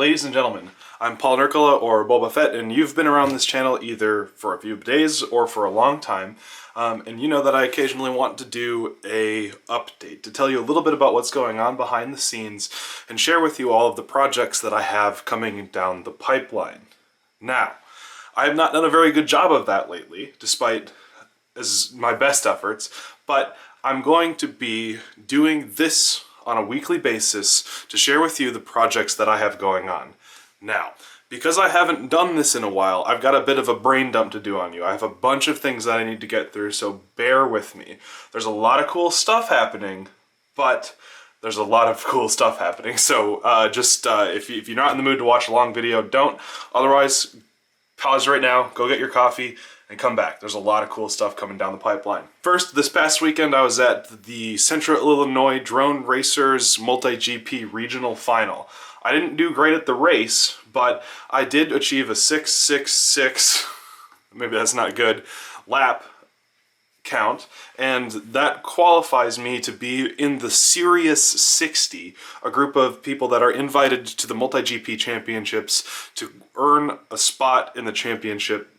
Ladies and gentlemen, I'm Paul Nurkala, or Boba Fett, and you've been around this channel either for a few days or for a long time. And you know that I occasionally want to do a update, to tell you a little bit about what's going on behind the scenes, and share with you all of the projects that I have coming down the pipeline. Now, I have not done a very good job of that lately, despite my best efforts, but I'm going to be doing this on a weekly basis to share with you the projects that I have going on. Now, because I haven't done this in a while, I've got a bit of a brain dump to do on you. I have a bunch of things that I need to get through, so bear with me. There's a lot of cool stuff happening, but there's a lot of cool stuff happening. So if you're not in the mood to watch a long video, don't. Otherwise, pause right now, go get your coffee, and come back. There's a lot of cool stuff coming down the pipeline. First, this past weekend I was at the Central Illinois Drone Racers Multi-GP Regional Final. I didn't do great at the race, but I did achieve a 666, maybe that's not good, lap count, and that qualifies me to be in the Serious 60, a group of people that are invited to the Multi-GP Championships to earn a spot in the championship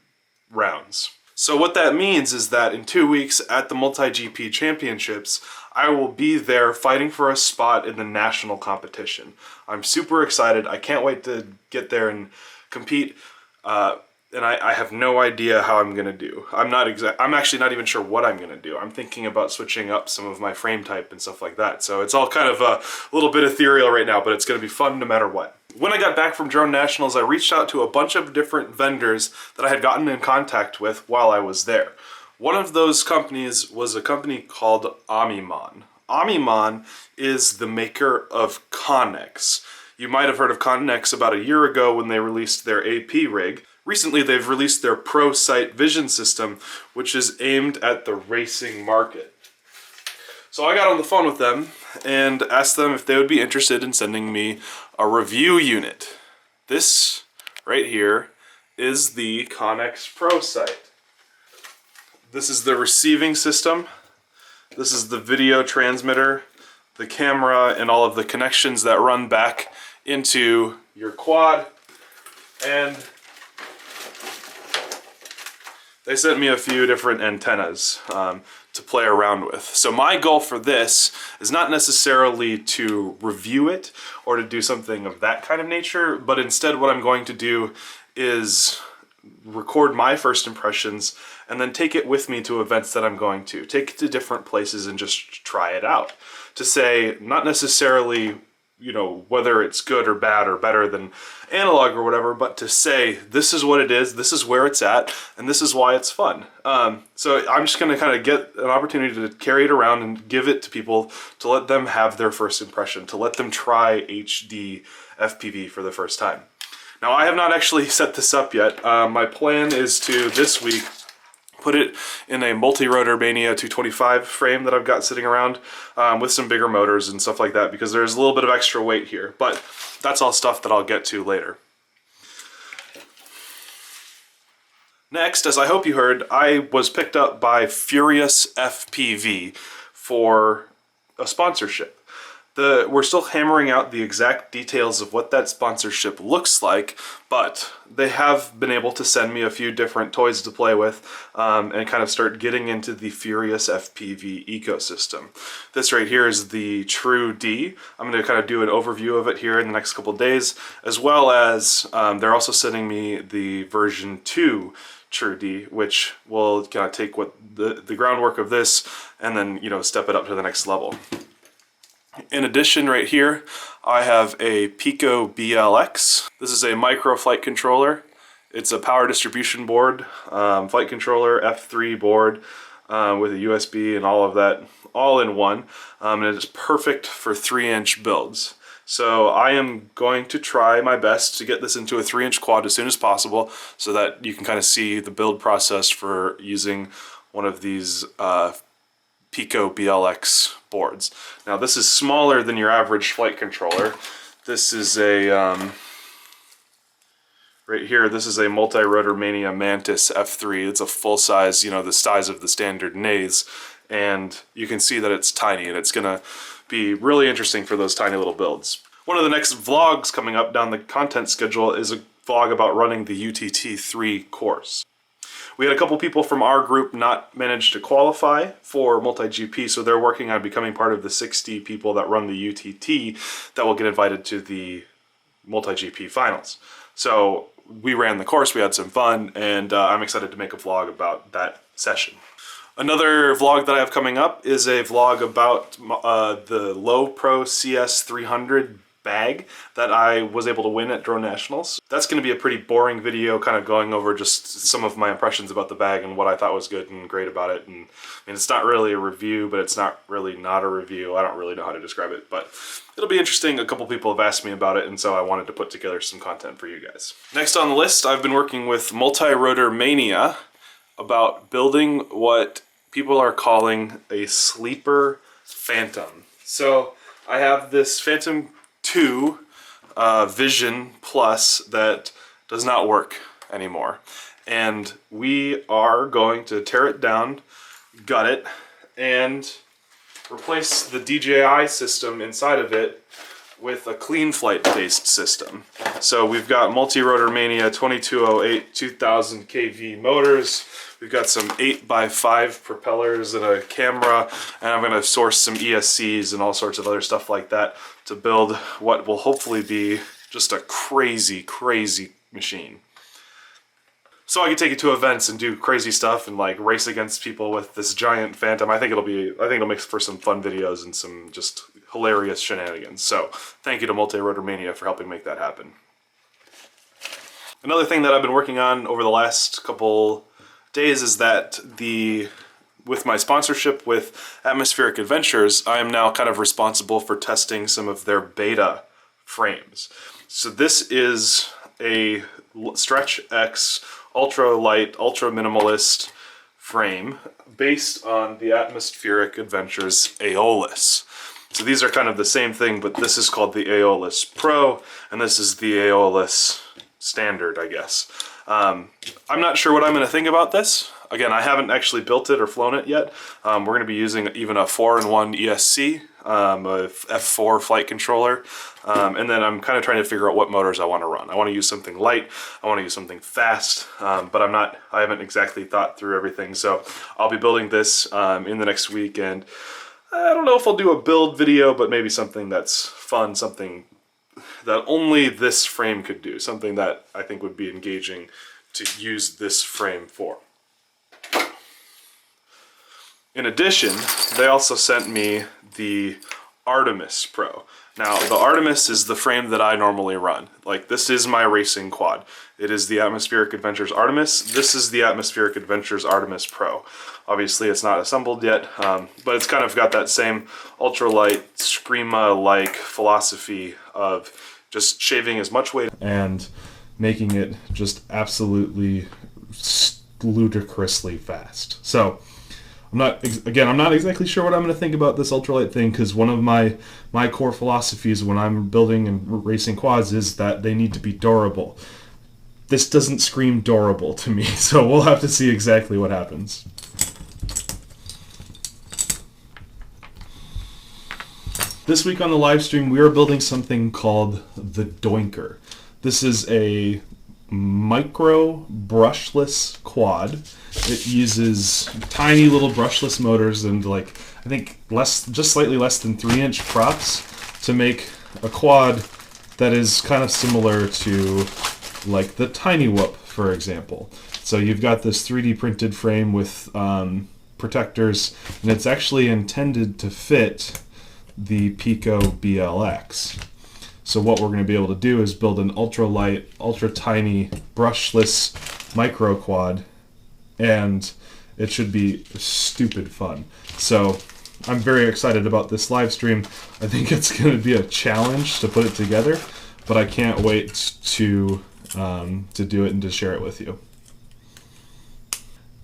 rounds. So what that means is that in 2 weeks at the Multi-GP Championships, I will be there fighting for a spot in the national competition. I'm super excited. I can't wait to get there and compete. And I have no idea how I'm gonna do. I'm actually not even sure what I'm gonna do. I'm thinking about switching up some of my frame type and stuff like that. So it's all kind of a little bit ethereal right now, but it's gonna be fun no matter what. When I got back from Drone Nationals, I reached out to a bunch of different vendors that I had gotten in contact with while I was there. One of those companies was a company called Amimon. Amimon is the maker of Connex. You might have heard of Connex about a year ago when they released their AP rig. Recently, they've released their Pro Sight Vision system, which is aimed at the racing market. So I got on the phone with them and asked them if they would be interested in sending me a review unit. This right here is the Connex Pro Sight. This is the receiving system. This is the video transmitter, the camera, and all of the connections that run back into your quad. And they sent me a few different antennas to play around with. So my goal for this is not necessarily to review it or to do something of that kind of nature, but instead what I'm going to do is record my first impressions and then take it with me to events that I'm going to. Take it to different places and just try it out. To say, not necessarily, you know, whether it's good or bad or better than analog or whatever, but to say, this is what it is, this is where it's at, and this is why it's fun. So I'm just gonna kind of get an opportunity to carry it around and give it to people to let them have their first impression, to let them try HD FPV for the first time. Now, I have not actually set this up yet. My plan is to, this week, put it in a multi-rotor Mania 225 frame that I've got sitting around with some bigger motors and stuff like that, because there's a little bit of extra weight here, but that's all stuff that I'll get to later. Next, as I hope you heard, I was picked up by Furious FPV for a sponsorship. We're still hammering out the exact details of what that sponsorship looks like, but they have been able to send me a few different toys to play with and kind of start getting into the Furious FPV ecosystem. This right here is the True D. I'm going to kind of do an overview of it here in the next couple of days, as well as they're also sending me the version 2 True D, which will kind of take what the groundwork of this and then, you know, step it up to the next level. In addition, right here, I have a Pico BLX. This is a micro flight controller. It's a power distribution board, flight controller, F3 board with a USB and all of that, all in one. And it is perfect for 3-inch builds. So I am going to try my best to get this into a 3-inch quad as soon as possible so that you can kind of see the build process for using one of these Pico BLX boards. Now this is smaller than your average flight controller. This is a, right here, this is a multi-rotor Mania Mantis F3. It's a full size, you know, the size of the standard Naze. And you can see that it's tiny and it's gonna be really interesting for those tiny little builds. One of the next vlogs coming up down the content schedule is a vlog about running the UTT3 course. We had a couple people from our group not manage to qualify for multi-GP, so they're working on becoming part of the 60 people that run the UTT that will get invited to the multi-GP finals. So we ran the course, we had some fun, and I'm excited to make a vlog about that session. Another vlog that I have coming up is a vlog about the Low Pro CS 300 bag that I was able to win at Drone Nationals. That's going to be a pretty boring video, kind of going over just some of my impressions about the bag and what I thought was good and great about it. And I mean, it's not really a review, but it's not really not a review. I don't really know how to describe it, but it'll be interesting. A couple people have asked me about it, and so I wanted to put together some content for you guys. Next on the list, I've been working with Multi-Rotor Mania about building what people are calling a sleeper Phantom. So I have this Phantom 2 Vision Plus that does not work anymore, and we are going to tear it down, gut it, and replace the DJI system inside of it with a clean flight based system. So we've got Multi-Rotor Mania 2208 2000 kV motors. We've got some 8x5 propellers and a camera, and I'm going to source some ESCs and all sorts of other stuff like that to build what will hopefully be just a crazy, crazy machine. So I can take it to events and do crazy stuff and like race against people with this giant Phantom. I think it'll make for some fun videos and some just hilarious shenanigans. So thank you to Multi-Rotor Mania for helping make that happen. Another thing that I've been working on over the last couple days is that with my sponsorship with Atmospheric Adventures, I am now kind of responsible for testing some of their beta frames. So this is a Stretch X ultra light, ultra minimalist frame based on the Atmospheric Adventures Aeolus. So these are kind of the same thing, but this is called the Aeolus Pro, and this is the Aeolus Standard, I guess. I'm not sure what I'm going to think about this. Again, I haven't actually built it or flown it yet. We're going to be using even a 4-in-1 ESC, a F4 flight controller, and then I'm kind of trying to figure out what motors I want to run. I want to use something light, I want to use something fast, but I haven't exactly thought through everything. So I'll be building this in the next week, and I don't know if I'll do a build video, but maybe something that's fun, something that only this frame could do, something that I think would be engaging to use this frame for. In addition, they also sent me the Artemis Pro. Now, the Artemis is the frame that I normally run. Like, this is my racing quad. It is the Atmospheric Adventures Artemis. This is the Atmospheric Adventures Artemis Pro. Obviously, it's not assembled yet, but it's kind of got that same ultralight, Screama-like philosophy of just shaving as much weight and making it just absolutely ludicrously fast. So I'm not exactly sure what I'm going to think about this ultralight thing, because one of my core philosophies when I'm building and racing quads is that they need to be durable. This doesn't scream durable to me, so we'll have to see exactly what happens. This week on the live stream, we are building something called the Doinker. This is a micro brushless quad. It uses tiny little brushless motors and I think just slightly less than 3-inch props to make a quad that is kind of similar to like the Tiny Whoop, for example. So you've got this 3D printed frame with protectors, and it's actually intended to fit the Pico BLX. So what we're going to be able to do is build an ultra light, ultra tiny, brushless micro quad, and it should be stupid fun. So I'm very excited about this live stream. I think it's going to be a challenge to put it together, but I can't wait to do it and to share it with you.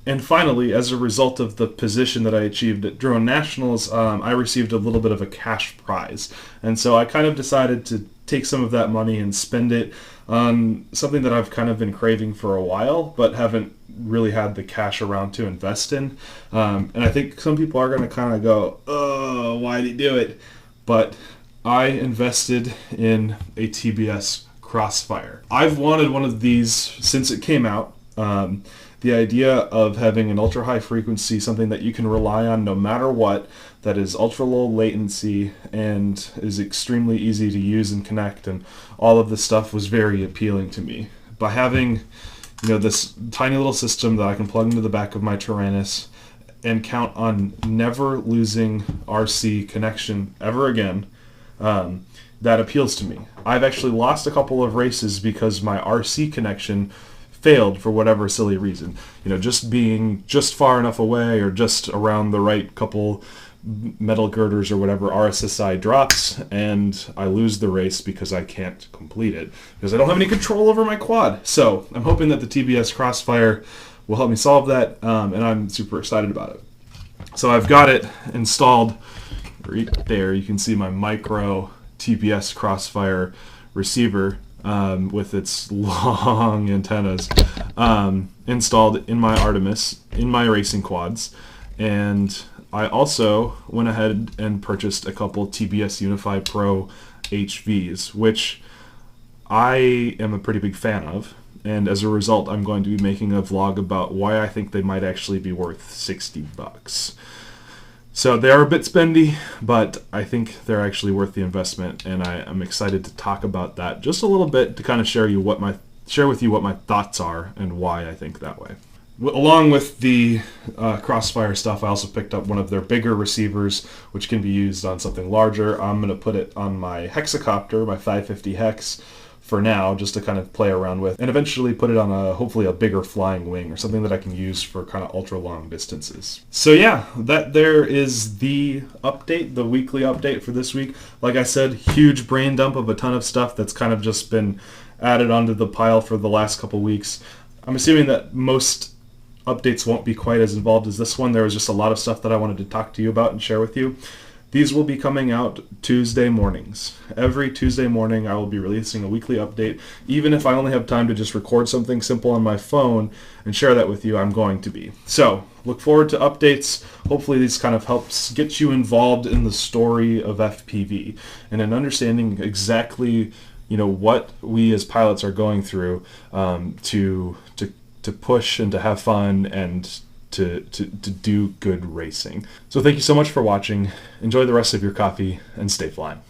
And finally, as a result of the position that I achieved at Drone Nationals, I received a little bit of a cash prize. And so I kind of decided to take some of that money and spend it on something that I've kind of been craving for a while, but haven't really had the cash around to invest in. And I think some people are going to kind of go, oh, why'd he do it? But I invested in a TBS Crossfire. I've wanted one of these since it came out. The idea of having an ultra high frequency, something that you can rely on no matter what, that is ultra low latency and is extremely easy to use and connect, and all of this stuff was very appealing to me. By having, this tiny little system that I can plug into the back of my Tyrannus and count on never losing RC connection ever again, that appeals to me. I've actually lost a couple of races because my RC connection failed for whatever silly reason. Just being just far enough away or just around the right couple metal girders or whatever, RSSI drops and I lose the race because I can't complete it because I don't have any control over my quad. So I'm hoping that the TBS Crossfire will help me solve that, and I'm super excited about it. So I've got it installed right there. You can see my micro TBS Crossfire receiver with its long antennas installed in my Artemis, in my racing quads. And I also went ahead and purchased a couple TBS Unify Pro HVs, which I am a pretty big fan of. And as a result, I'm going to be making a vlog about why I think they might actually be worth $60. So they are a bit spendy, but I think they're actually worth the investment, and I'm excited to talk about that just a little bit to kind of share with you what my thoughts are and why I think that way. Along with the Crossfire stuff, I also picked up one of their bigger receivers, which can be used on something larger. I'm going to put it on my hexacopter, my 550 hex, for now, just to kind of play around with, and eventually put it on hopefully a bigger flying wing or something that I can use for kind of ultra long distances. So yeah, that there is the update, the weekly update for this week. Like I said, huge brain dump of a ton of stuff that's kind of just been added onto the pile for the last couple weeks. I'm assuming that most updates won't be quite as involved as this one. There was just a lot of stuff that I wanted to talk to you about and share with you. These will be coming out Tuesday mornings. Every Tuesday morning I will be releasing a weekly update. Even if I only have time to just record something simple on my phone and share that with you, I'm going to be. So look forward to updates. Hopefully this kind of helps get you involved in the story of FPV and in understanding exactly what we as pilots are going through to push and to have fun and to do good racing. So thank you so much for watching. Enjoy the rest of your coffee and stay flying.